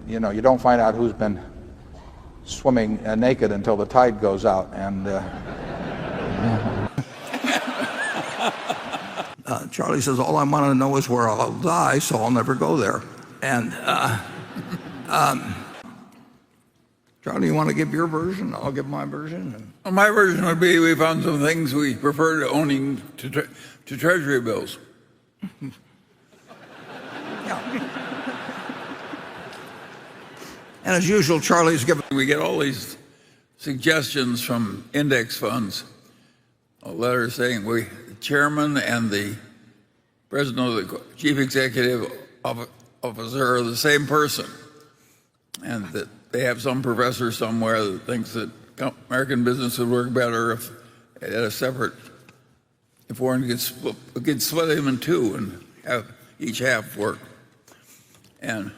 you know, you don't find out who's been swimming naked until the tide goes out. And Charlie says, all I want to know is where I'll die, so I'll never go there. And Charlie, you want to give your version? I'll give my version. Well, my version would be we found some things we prefer to owning to treasury bills. Yeah. And as usual, Charlie's given. We get all these suggestions from index funds, a letter saying the chairman and the president of the chief executive officer are the same person, and that they have some professor somewhere that thinks that American business would work better if it had a separate, if one could split them in two and have each half work. And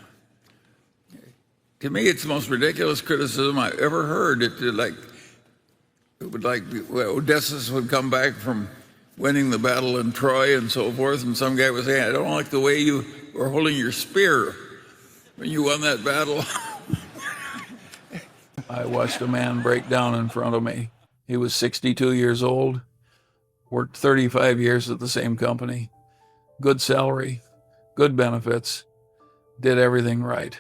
to me, it's the most ridiculous criticism I've ever heard. Odysseus would come back from winning the battle in Troy and so forth, and some guy was saying, I don't like the way you were holding your spear when you won that battle. I watched a man break down in front of me. He was 62 years old, worked 35 years at the same company, good salary, good benefits, did everything right,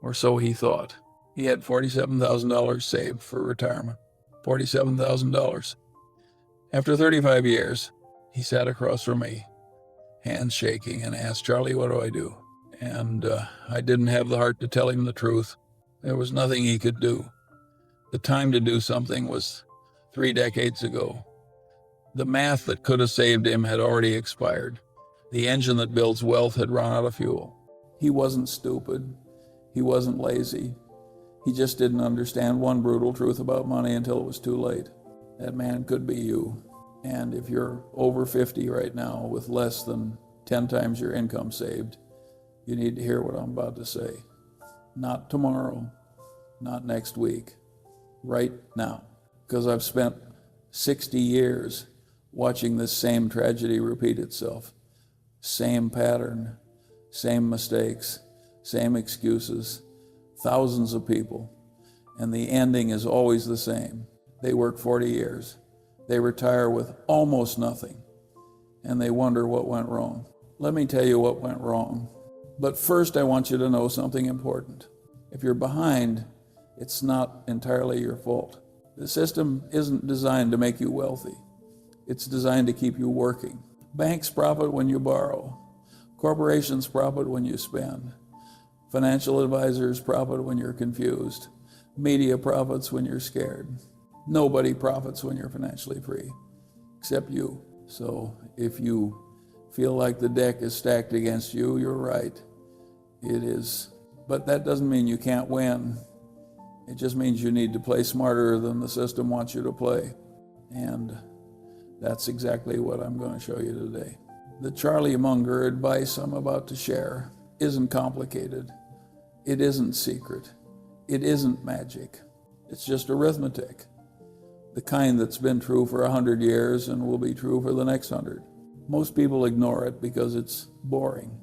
or so he thought. He had $47,000 saved for retirement, $47,000. After 35 years, he sat across from me, hands shaking, and asked, Charlie, what do I do? And I didn't have the heart to tell him the truth. There was nothing he could do. The time to do something was 3 decades ago. The math that could have saved him had already expired. The engine that builds wealth had run out of fuel. He wasn't stupid. He wasn't lazy. He just didn't understand one brutal truth about money until it was too late. That man could be you. And if you're over 50 right now with less than 10 times your income saved, you need to hear what I'm about to say. Not tomorrow, not next week, right now. Because I've spent 60 years watching this same tragedy repeat itself. Same pattern, same mistakes, same excuses, thousands of people. And the ending is always the same. They work 40 years. They retire with almost nothing. And they wonder what went wrong. Let me tell you what went wrong. But first, I want you to know something important. If you're behind, it's not entirely your fault. The system isn't designed to make you wealthy. It's designed to keep you working. Banks profit when you borrow. Corporations profit when you spend. Financial advisors profit when you're confused. Media profits when you're scared. Nobody profits when you're financially free, except you. So if you feel like the deck is stacked against you, you're right. It is. But that doesn't mean you can't win. It just means you need to play smarter than the system wants you to play. And that's exactly what I'm going to show you today. The Charlie Munger advice I'm about to share isn't complicated. It isn't secret. It isn't magic. It's just arithmetic. The kind that's been true for 100 years and will be true for the next 100. Most people ignore it because it's boring,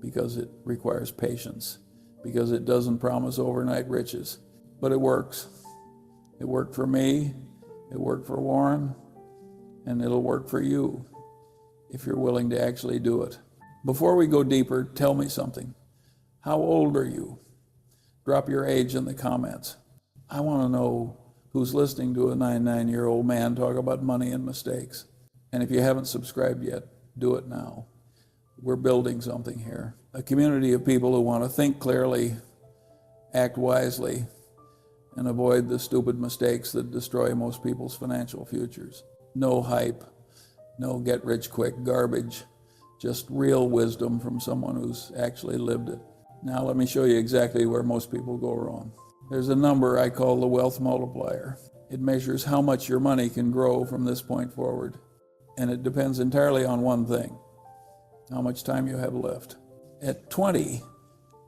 because it requires patience, because it doesn't promise overnight riches. But it works. It worked for me, it worked for Warren, and it'll work for you if you're willing to actually do it. Before we go deeper, tell me something. How old are you? Drop your age in the comments. I want to know who's listening to a 99-year-old man talk about money and mistakes. And if you haven't subscribed yet, do it now. We're building something here. A community of people who want to think clearly, act wisely, and avoid the stupid mistakes that destroy most people's financial futures. No hype, no get-rich-quick garbage, just real wisdom from someone who's actually lived it. Now let me show you exactly where most people go wrong. There's a number I call the wealth multiplier. It measures how much your money can grow from this point forward. And it depends entirely on one thing, how much time you have left. At 20,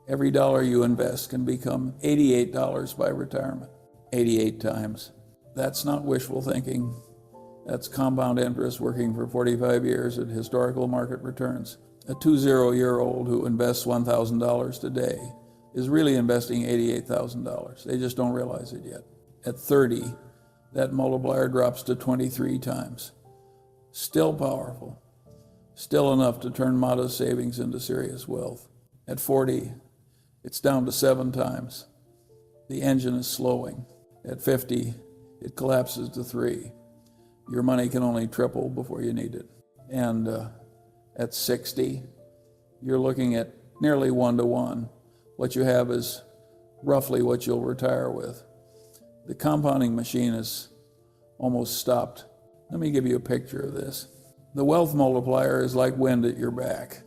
every dollar you invest can become $88 by retirement. 88 times. That's not wishful thinking. That's compound interest working for 45 years at historical market returns. A 20-year-old who invests $1,000 today is really investing $88,000. They just don't realize it yet. At 30, that multiplier drops to 23 times. Still powerful. Still enough to turn modest savings into serious wealth. At 40, it's down to 7 times. The engine is slowing. At 50, it collapses to 3. Your money can only triple before you need it. And at 60, you're looking at nearly 1 to 1. What you have is roughly what you'll retire with. The compounding machine is almost stopped. Let me give you a picture of this. The wealth multiplier is like wind at your back.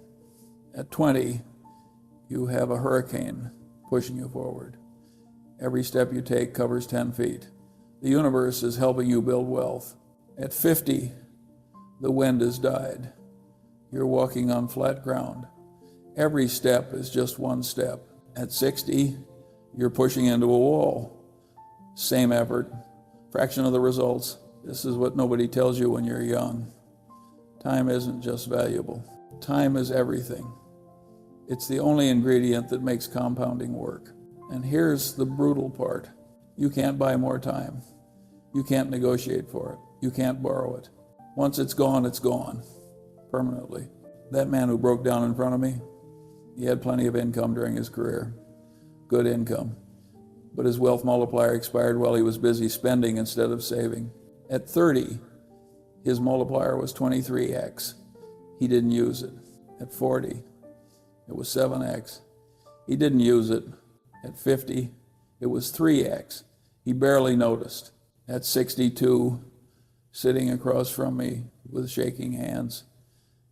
At 20, you have a hurricane pushing you forward. Every step you take covers 10 feet. The universe is helping you build wealth. At 50, the wind has died. You're walking on flat ground. Every step is just one step. At 60, you're pushing into a wall. Same effort, fraction of the results. This is what nobody tells you when you're young. Time isn't just valuable. Time is everything. It's the only ingredient that makes compounding work. And here's the brutal part. You can't buy more time. You can't negotiate for it. You can't borrow it. Once it's gone permanently. That man who broke down in front of me, he had plenty of income during his career. Good income. But his wealth multiplier expired while he was busy spending instead of saving. At 30, his multiplier was 23x. He didn't use it. At 40, it was 7x. He didn't use it. At 50, it was 3x. He barely noticed. At 62, sitting across from me with shaking hands,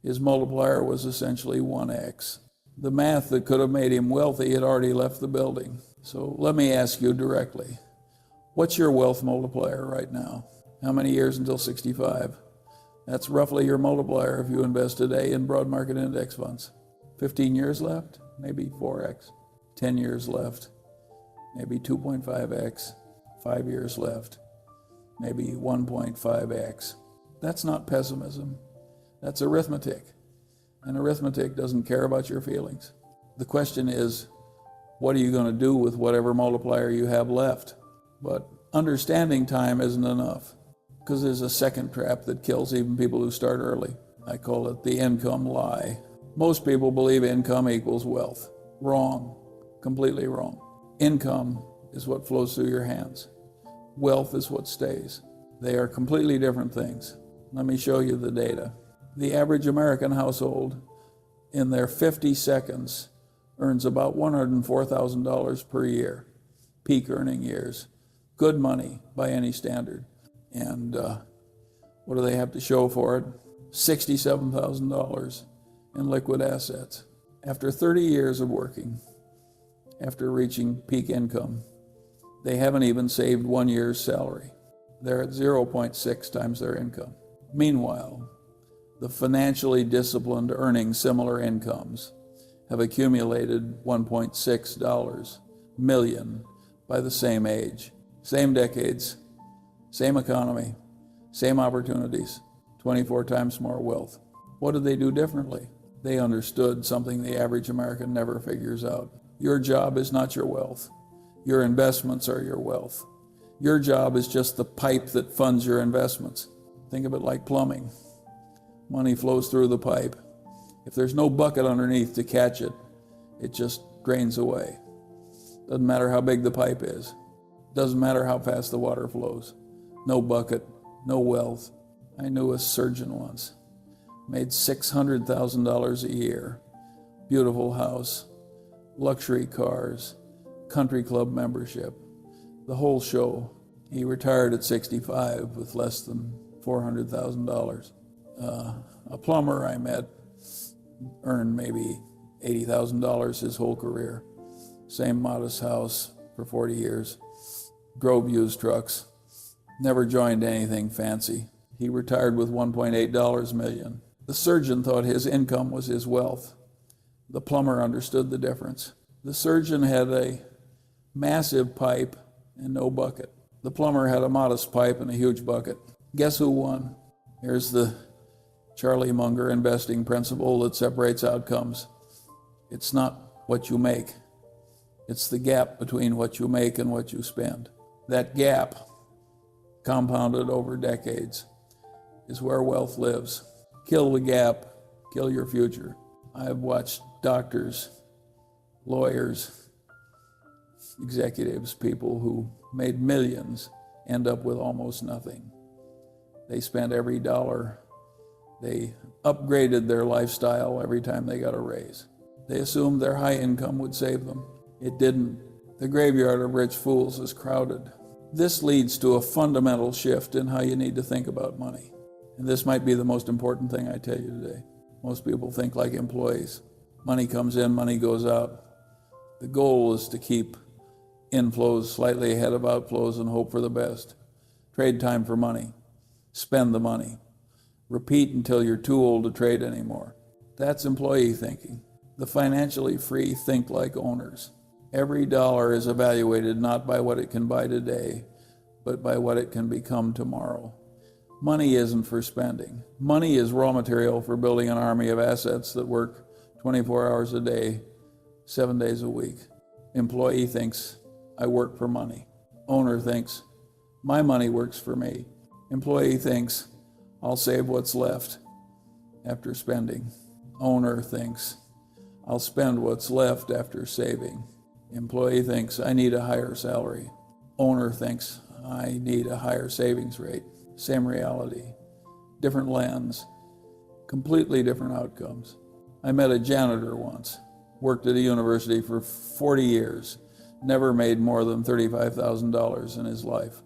his multiplier was essentially 1x. The math that could have made him wealthy had already left the building. So let me ask you directly, what's your wealth multiplier right now? How many years until 65? That's roughly your multiplier if you invest today in broad market index funds. 15 years left? Maybe 4x. 10 years left? Maybe 2.5x. 5 years left? Maybe 1.5x. That's not pessimism. That's arithmetic. And arithmetic doesn't care about your feelings. The question is, what are you going to do with whatever multiplier you have left? But understanding time isn't enough, because there's a second trap that kills even people who start early. I call it the income lie. Most people believe income equals wealth. Wrong. Completely wrong. Income is what flows through your hands. Wealth is what stays. They are completely different things. Let me show you the data. The average American household in their 50 seconds earns about $104,000 per year, peak earning years. Good money by any standard. And what do they have to show for it? $67,000 in liquid assets. After 30 years of working, after reaching peak income, they haven't even saved 1 year's salary. They're at 0.6 times their income. Meanwhile, the financially disciplined earning similar incomes have accumulated $1.6 million by the same age, same decades, same economy, same opportunities, 24 times more wealth. What did they do differently? They understood something the average American never figures out. Your job is not your wealth. Your investments are your wealth. Your job is just the pipe that funds your investments. Think of it like plumbing. Money flows through the pipe. If there's no bucket underneath to catch it, it just drains away. Doesn't matter how big the pipe is. Doesn't matter how fast the water flows. No bucket, no wealth. I knew a surgeon once. Made $600,000 a year. Beautiful house, luxury cars, country club membership, the whole show. He retired at 65 with less than $400,000. A plumber I met earned maybe $80,000 his whole career. Same modest house for 40 years. Drove used trucks. Never joined anything fancy. He retired with $1.8 million. The surgeon thought his income was his wealth. The plumber understood the difference. The surgeon had a massive pipe and no bucket. The plumber had a modest pipe and a huge bucket. Guess who won? Here's the Charlie Munger investing principle that separates outcomes. It's not what you make, It's the gap between what you make and what you spend. That gap, compounded over decades, is where wealth lives. Kill the gap, kill your future. I've watched doctors, lawyers, executives, people who made millions end up with almost nothing. They spent every dollar. They upgraded their lifestyle every time they got a raise. They assumed their high income would save them. It didn't. The graveyard of rich fools is crowded. This leads to a fundamental shift in how you need to think about money. And this might be the most important thing I tell you today. Most people think like employees. Money comes in, money goes out. The goal is to keep inflows slightly ahead of outflows and hope for the best. Trade time for money. Spend the money. Repeat until you're too old to trade anymore. That's employee thinking. The financially free think like owners. Every dollar is evaluated not by what it can buy today, but by what it can become tomorrow. Money isn't for spending. Money is raw material for building an army of assets that work 24 hours a day, 7 days a week. Employee thinks, I work for money. Owner thinks, my money works for me. Employee thinks, I'll save what's left after spending. Owner thinks, I'll spend what's left after saving. Employee thinks, I need a higher salary. Owner thinks, I need a higher savings rate. Same reality, different lens, completely different outcomes. I met a janitor once, worked at a university for 40 years, never made more than $35,000 in his life.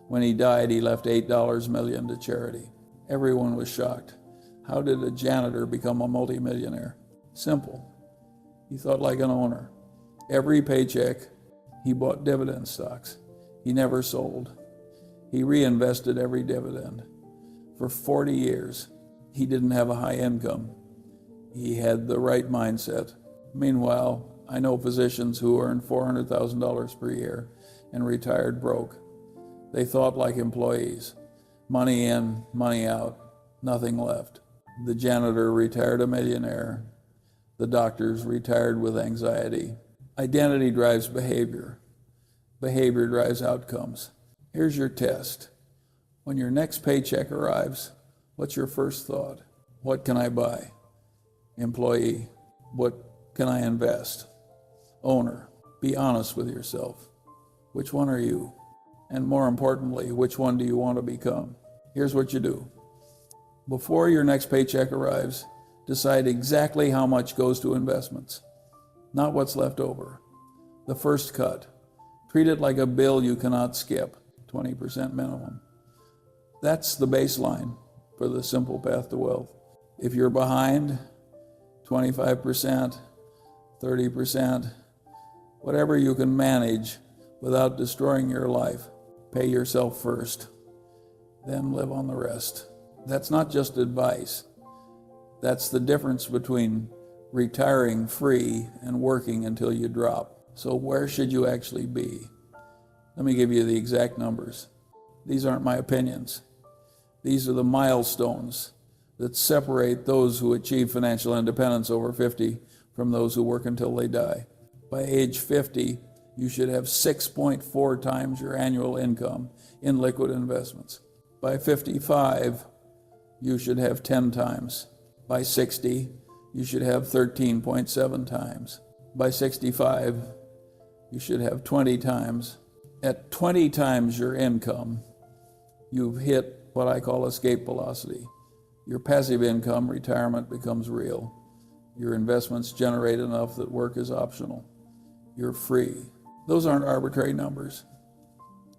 When he died, he left $8 million to charity. Everyone was shocked. How did a janitor become a multimillionaire? Simple. He thought like an owner. Every paycheck, he bought dividend stocks. He never sold. He reinvested every dividend. For 40 years, he didn't have a high income. He had the right mindset. Meanwhile, I know physicians who earned $400,000 per year and retired broke. They thought like employees. Money in, money out, nothing left. The janitor retired a millionaire. The doctors retired with anxiety. Identity drives behavior. Behavior drives outcomes. Here's your test. When your next paycheck arrives, what's your first thought? What can I buy? Employee, what can I invest? Owner, be honest with yourself. Which one are you? And more importantly, which one do you want to become? Here's what you do. Before your next paycheck arrives, decide exactly how much goes to investments, not what's left over. The first cut. Treat it like a bill you cannot skip, 20% minimum. That's the baseline for the simple path to wealth. If you're behind, 25%, 30%, whatever you can manage without destroying your life, pay yourself first, then live on the rest. That's not just advice. That's the difference between retiring free and working until you drop. So where should you actually be? Let me give you the exact numbers. These aren't my opinions. These are the milestones that separate those who achieve financial independence over 50 from those who work until they die. By age 50, you should have 6.4 times your annual income in liquid investments. By 55, you should have 10 times. By 60, you should have 13.7 times. By 65, you should have 20 times. At 20 times your income, you've hit what I call escape velocity. Your passive income, retirement, becomes real. Your investments generate enough that work is optional. You're free. Those aren't arbitrary numbers.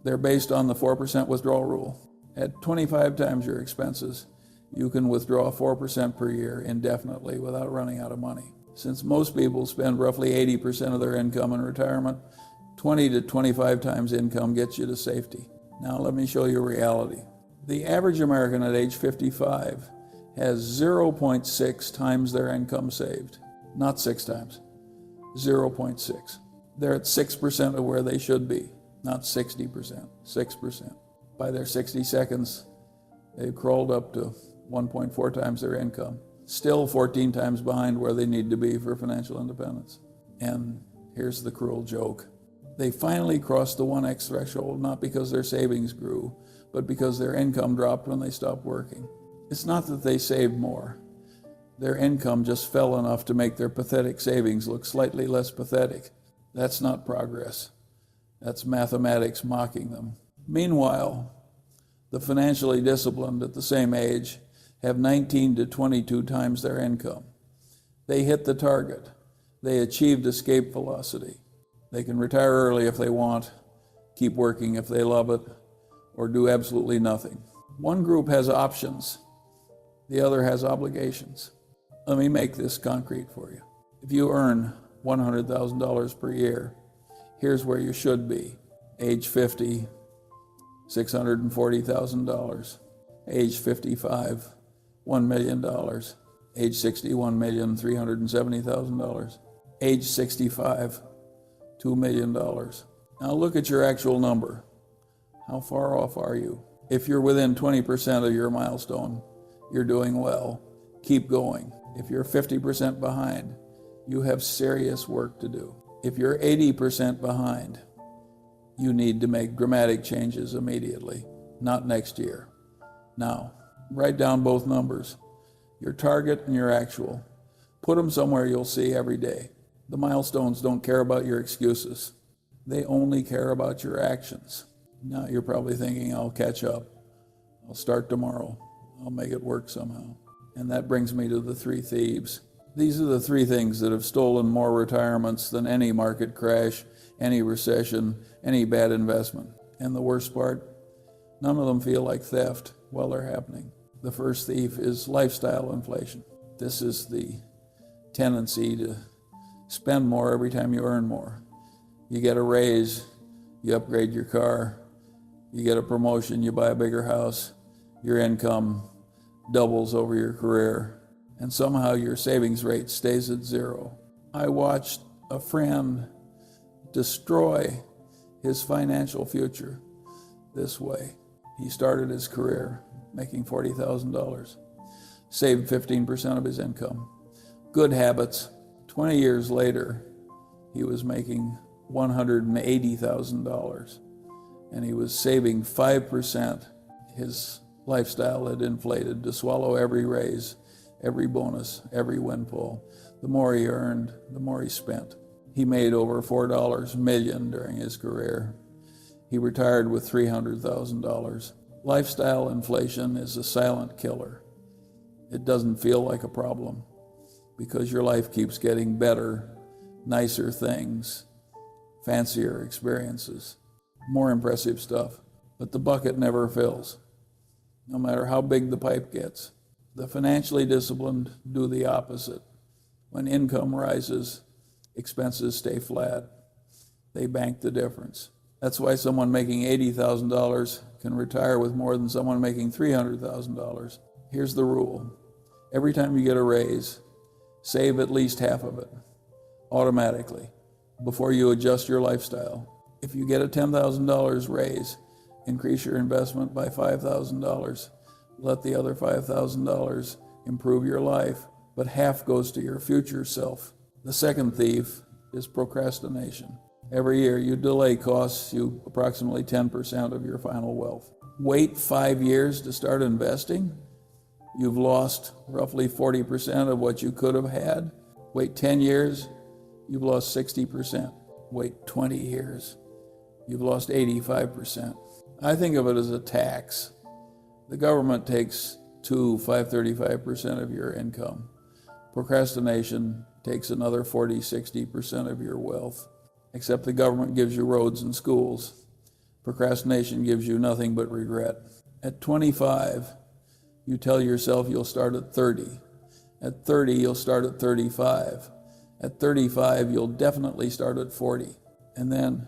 They're based on the 4% withdrawal rule. At 25 times your expenses, you can withdraw 4% per year indefinitely without running out of money. Since most people spend roughly 80% of their income in retirement, 20 to 25 times income gets you to safety. Now let me show you reality. The average American at age 55 has 0.6 times their income saved. Not 6 times, 0.6. They're at 6% of where they should be, not 60%, 6%. By their 60 seconds, they've crawled up to 1.4 times their income, still 14 times behind where they need to be for financial independence. And Here's the cruel joke. They finally crossed the 1x threshold, not because their savings grew, but because their income dropped when they stopped working. It's not that they saved more. Their income just fell enough to make their pathetic savings look slightly less pathetic. That's not progress. That's mathematics mocking them. Meanwhile, the financially disciplined at the same age have 19 to 22 times their income. They hit the target. They achieved escape velocity. They can retire early if they want, keep working if they love it, or do absolutely nothing. One group has options. The other has obligations. Let me make this concrete for you. If you earn $100,000 per year, here's where you should be. Age 50, $640,000. Age 55, $1 million. Age 60, $1,370,000. Age 65, $2 million. Now look at your actual number. How far off are you? If you're within 20% of your milestone, you're doing well. Keep going. If you're 50% behind, you have serious work to do. If you're 80% behind, you need to make dramatic changes immediately, not next year. Now, write down both numbers, your target and your actual. Put them somewhere you'll see every day. The milestones don't care about your excuses. They only care about your actions. Now you're probably thinking, I'll catch up. I'll start tomorrow. I'll make it work somehow. And that brings me to the three thieves. These are the three things that have stolen more retirements than any market crash, any recession, any bad investment. And the worst part, none of them feel like theft while they're happening. The first thief is lifestyle inflation. This is the tendency to spend more every time you earn more. You get a raise, you upgrade your car, you get a promotion, you buy a bigger house, your income doubles over your career, and somehow your savings rate stays at zero. I watched a friend destroy his financial future this way. He started his career making $40,000, saved 15% of his income. Good habits. 20 years later, he was making $180,000, and he was saving 5%. His lifestyle had inflated to swallow every raise, every bonus, every windfall. The more he earned, the more he spent. He made over $4 million during his career. He retired with $300,000. Lifestyle inflation is a silent killer. It doesn't feel like a problem because your life keeps getting better, nicer things, fancier experiences, more impressive stuff. But the bucket never fills, no matter how big the pipe gets. The financially disciplined do the opposite. When income rises, expenses stay flat. They bank the difference. That's why someone making $80,000 can retire with more than someone making $300,000. Here's the rule. Every time you get a raise, save at least half of it, automatically, before you adjust your lifestyle. If you get a $10,000 raise, increase your investment by $5,000. Let the other $5,000 improve your life, but half goes to your future self. The second thief is procrastination. Every year you delay costs you approximately 10% of your final wealth. Wait 5 years to start investing? You've lost roughly 40% of what you could have had. Wait 10 years, you've lost 60%. Wait 20 years, you've lost 85%. I think of it as a tax. The government takes 535% of your income. Procrastination takes another 40-60% of your wealth. Except the government gives you roads and schools. Procrastination gives you nothing but regret. At 25, you tell yourself you'll start at 30. At 30, you'll start at 35. At 35, you'll definitely start at 40. And then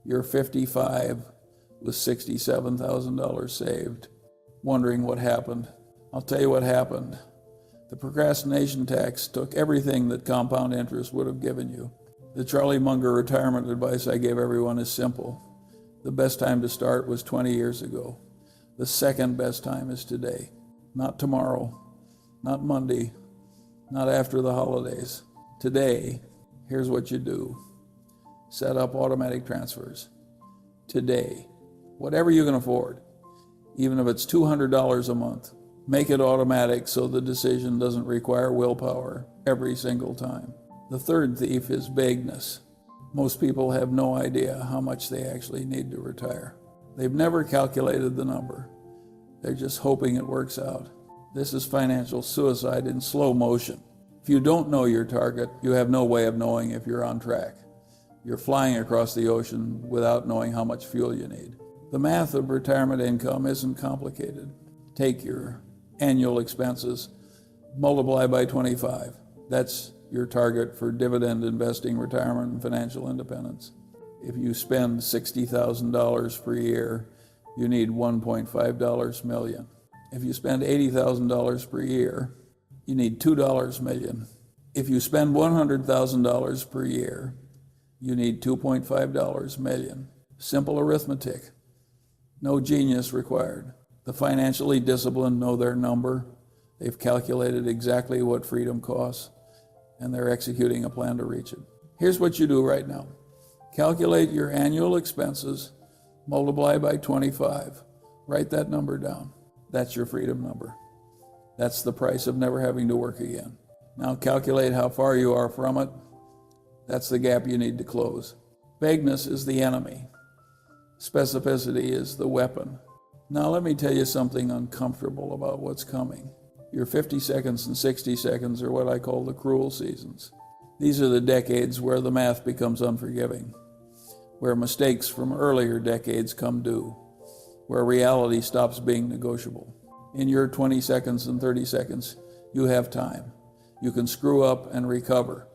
you're 55 with $67,000 saved, wondering what happened. I'll tell you what happened. The procrastination tax took everything that compound interest would have given you. The Charlie Munger retirement advice I gave everyone is simple. The best time to start was 20 years ago. The second best time is today. Not tomorrow, not Monday, not after the holidays. Today, here's what you do. Set up automatic transfers today. Whatever you can afford, even if it's $200 a month, make it automatic so the decision doesn't require willpower every single time. The third thief is vagueness. Most people have no idea how much they actually need to retire. They've never calculated the number. They're just hoping it works out. This is financial suicide in slow motion. If you don't know your target, you have no way of knowing if you're on track. You're flying across the ocean without knowing how much fuel you need. The math of retirement income isn't complicated. Take your annual expenses, multiply by 25. That's your target for dividend investing, retirement, and financial independence. If you spend $60,000 per year, you need $1.5 million. If you spend $80,000 per year, you need $2 million. If you spend $100,000 per year, you need $2.5 million. Simple arithmetic. No genius required. The financially disciplined know their number. They've calculated exactly what freedom costs, and they're executing a plan to reach it. Here's what you do right now. Calculate your annual expenses, multiply by 25. Write that number down. That's your freedom number. That's the price of never having to work again. Now calculate how far you are from it. That's the gap you need to close. Vagueness is the enemy. Specificity is the weapon. Now let me tell you something uncomfortable about what's coming. Your 50 seconds and 60 seconds are what I call the cruel seasons. These are the decades where the math becomes unforgiving, where mistakes from earlier decades come due, where reality stops being negotiable. In your 20 seconds and 30 seconds, you have time. You can screw up and recover.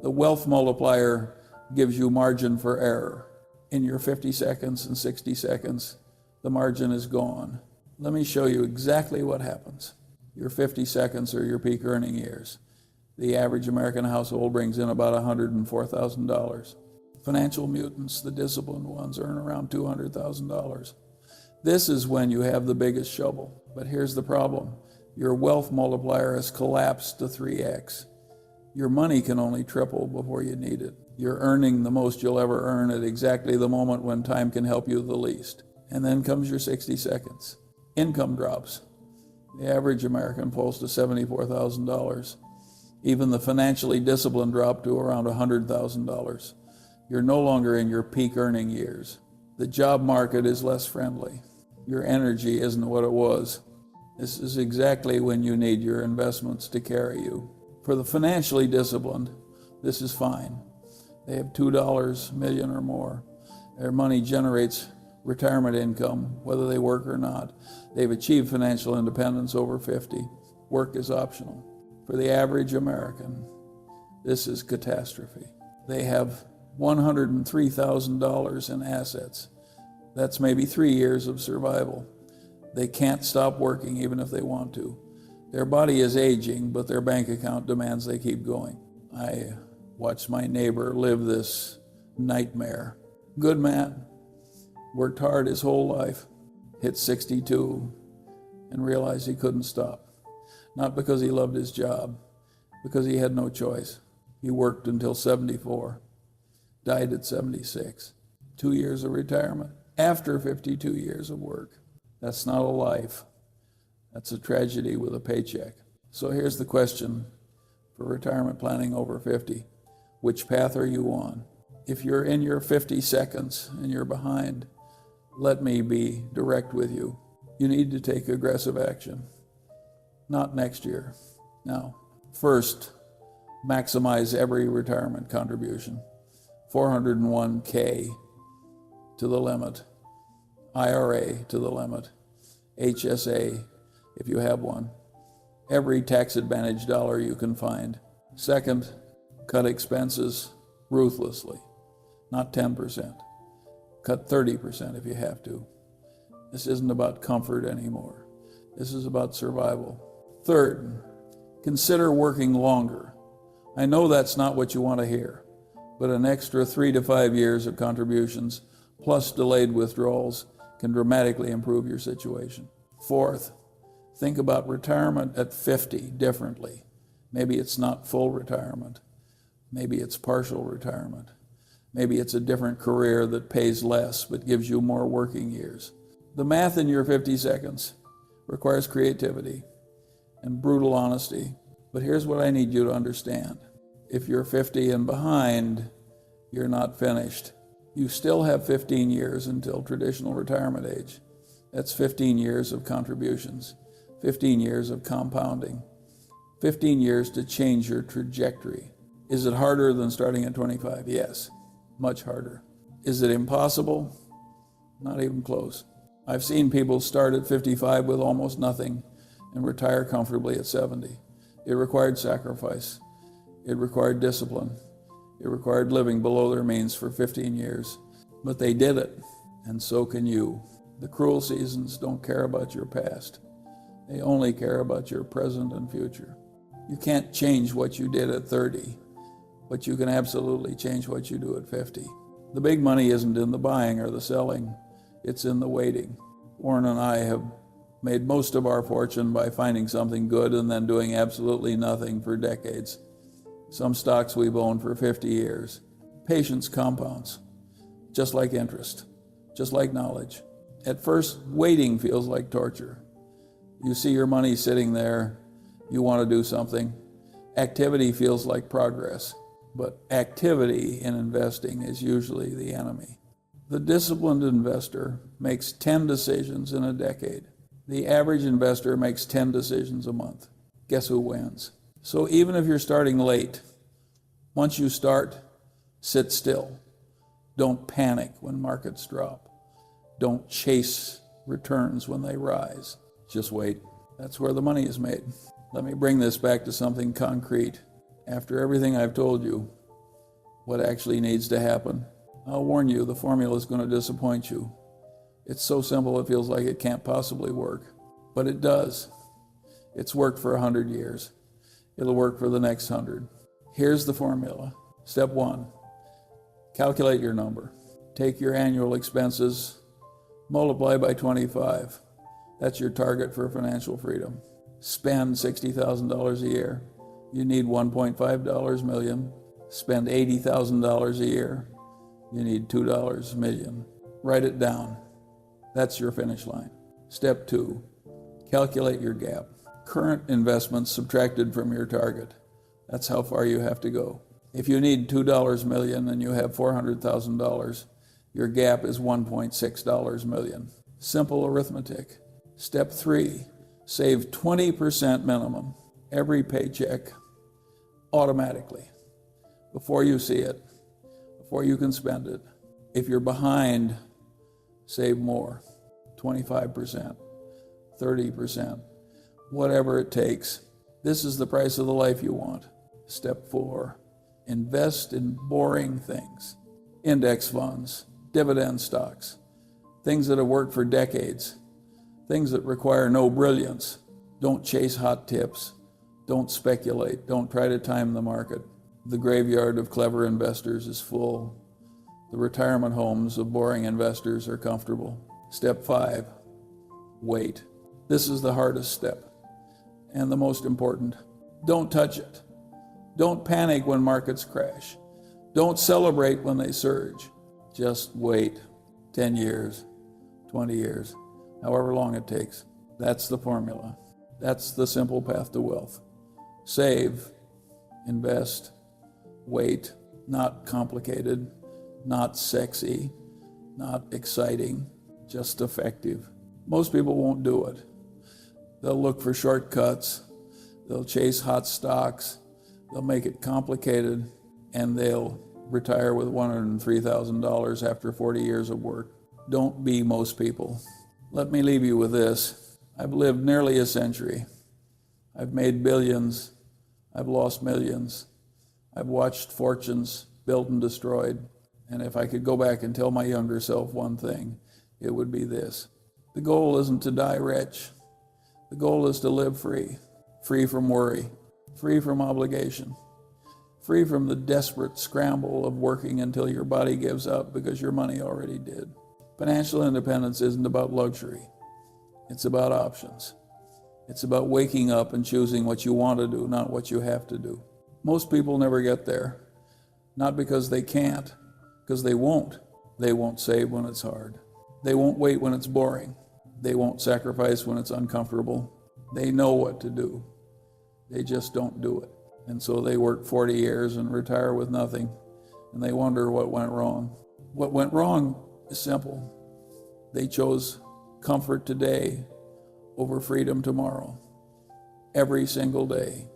The wealth multiplier gives you margin for error. In your 50 seconds and 60 seconds, the margin is gone. Let me show you exactly what happens. Your 50 seconds are your peak earning years. The average American household brings in about $104,000. Financial mutants, the disciplined ones, earn around $200,000. This is when you have the biggest shovel. But here's the problem. Your wealth multiplier has collapsed to 3x. Your money can only triple before you need it. You're earning the most you'll ever earn at exactly the moment when time can help you the least. And then comes your 60 seconds. Income drops. The average American falls to $74,000. Even the financially disciplined drop to around $100,000. You're no longer in your peak earning years. The job market is less friendly. Your energy isn't what it was. This is exactly when you need your investments to carry you. For the financially disciplined, this is fine. They have $2 million or more. Their money generates retirement income, whether they work or not. They've achieved financial independence over 50. Work is optional. For the average American, this is catastrophe. They have $103,000 in assets. That's maybe 3 years of survival. They can't stop working even if they want to. Their body is aging, but their bank account demands they keep going. I watched my neighbor live this nightmare. Good man, worked hard his whole life, hit 62, and realized he couldn't stop. Not because he loved his job, because he had no choice. He worked until 74, died at 76. 2 years of retirement after 52 years of work. That's not a life. That's a tragedy with a paycheck. So here's the question for retirement planning over 50. Which path are you on? If you're in your 50 seconds and you're behind, let me be direct with you. You need to take aggressive action. Not next year. Now, first, maximize every retirement contribution. 401k to the limit, IRA to the limit, HSA if you have one, every tax advantage dollar you can find. Second, cut expenses ruthlessly, not 10%. Cut 30% if you have to. This isn't about comfort anymore. This is about survival. Third, consider working longer. I know that's not what you want to hear, but an extra 3 to 5 years of contributions plus delayed withdrawals can dramatically improve your situation. Fourth, think about retirement at 50 differently. Maybe it's not full retirement. Maybe it's partial retirement. Maybe it's a different career that pays less but gives you more working years. The math in your 50 seconds requires creativity and brutal honesty. But here's what I need you to understand. If you're 50 and behind, you're not finished. You still have 15 years until traditional retirement age. That's 15 years of contributions, 15 years of compounding, 15 years to change your trajectory. Is it harder than starting at 25? Yes, much harder. Is it impossible? Not even close. I've seen people start at 55 with almost nothing and retire comfortably at 70. It required sacrifice. It required discipline. It required living below their means for 15 years. But they did it, and so can you. The cruel seasons don't care about your past. They only care about your present and future. You can't change what you did at 30, but you can absolutely change what you do at 50. The big money isn't in the buying or the selling. It's in the waiting. Warren and I have made most of our fortune by finding something good and then doing absolutely nothing for decades. Some stocks we've owned for 50 years. Patience compounds, just like interest, just like knowledge. At first, waiting feels like torture. You see your money sitting there, you want to do something. Activity feels like progress, but activity in investing is usually the enemy. The disciplined investor makes 10 decisions in a decade. The average investor makes 10 decisions a month. Guess who wins? So even if you're starting late, once you start, sit still. Don't panic when markets drop. Don't chase returns when they rise. Just wait. That's where the money is made. Let me bring this back to something concrete. After everything I've told you, what actually needs to happen, I'll warn you, the formula is going to disappoint you. It's so simple it feels like it can't possibly work. But it does. It's worked for 100 years. It'll work for the next 100. Here's the formula. Step 1, calculate your number. Take your annual expenses, multiply by 25. That's your target for financial freedom. Spend $60,000 a year. You need $1.5 million. Spend $80,000 a year. You need $2 million. Write it down. That's your finish line. Step 2, calculate your gap. Current investments subtracted from your target. That's how far you have to go. If you need $2 million and you have $400,000, your gap is $1.6 million. Simple arithmetic. Step 3, save 20% minimum every paycheck automatically before you see it, before you can spend it. If you're behind, save more, 25%, 30%, whatever it takes. This is the price of the life you want. Step 4, invest in boring things. Index funds, dividend stocks, things that have worked for decades, things that require no brilliance. Don't chase hot tips. Don't speculate. Don't try to time the market. The graveyard of clever investors is full. The retirement homes of boring investors are comfortable. Step 5, wait. This is the hardest step and the most important. Don't touch it. Don't panic when markets crash. Don't celebrate when they surge. Just wait 10 years, 20 years, however long it takes. That's the formula. That's the simple path to wealth. Save, invest, wait. Not complicated, not sexy, not exciting, just effective. Most people won't do it. They'll look for shortcuts. They'll chase hot stocks. They'll make it complicated, and they'll retire with $103,000 after 40 years of work. Don't be most people. Let me leave you with this. I've lived nearly a century. I've made billions. I've lost millions. I've watched fortunes built and destroyed. And if I could go back and tell my younger self one thing, it would be this. The goal isn't to die rich. The goal is to live free. Free from worry. Free from obligation. Free from the desperate scramble of working until your body gives up because your money already did. Financial independence isn't about luxury. It's about options. It's about waking up and choosing what you want to do, not what you have to do. Most people never get there. Not because they can't, because they won't. They won't save when it's hard. They won't wait when it's boring. They won't sacrifice when it's uncomfortable. They know what to do. They just don't do it. And so they work 40 years and retire with nothing, and they wonder what went wrong. What went wrong is simple. They chose comfort today over freedom tomorrow. Every single day.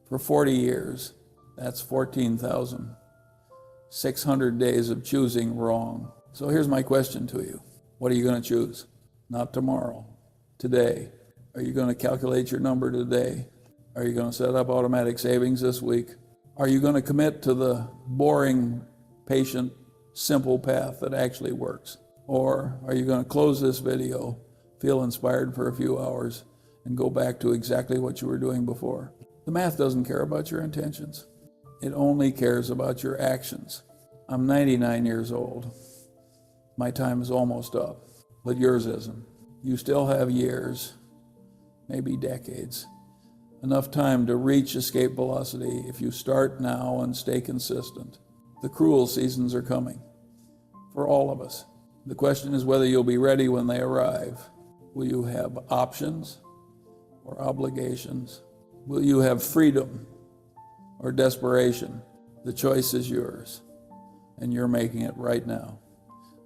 For 40 years, that's 14,600 days of choosing wrong. So here's my question to you. What are you going to choose? Not tomorrow, today. Are you going to calculate your number today? Are you going to set up automatic savings this week? Are you going to commit to the boring, patient, simple path that actually works? Or are you going to close this video, feel inspired for a few hours, and go back to exactly what you were doing before? The math doesn't care about your intentions. It only cares about your actions. I'm 99 years old. My time is almost up, but yours isn't. You still have years, maybe decades, enough time to reach escape velocity if you start now and stay consistent. The cruel seasons are coming for all of us. The question is whether you'll be ready when they arrive. Will you have options or obligations? Will you have freedom or desperation? The choice is yours, and you're making it right now,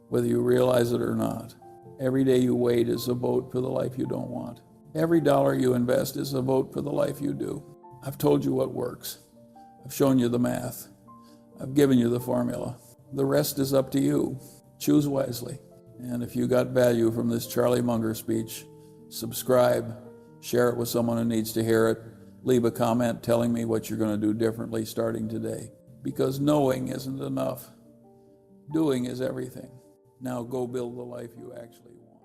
whether you realize it or not. Every day you wait is a vote for the life you don't want. Every dollar you invest is a vote for the life you do. I've told you what works. I've shown you the math. I've given you the formula. The rest is up to you. Choose wisely. And if you got value from this Charlie Munger speech, subscribe, share it with someone who needs to hear it, leave a comment telling me what you're going to do differently starting today. Because knowing isn't enough. Doing is everything. Now go build the life you actually want.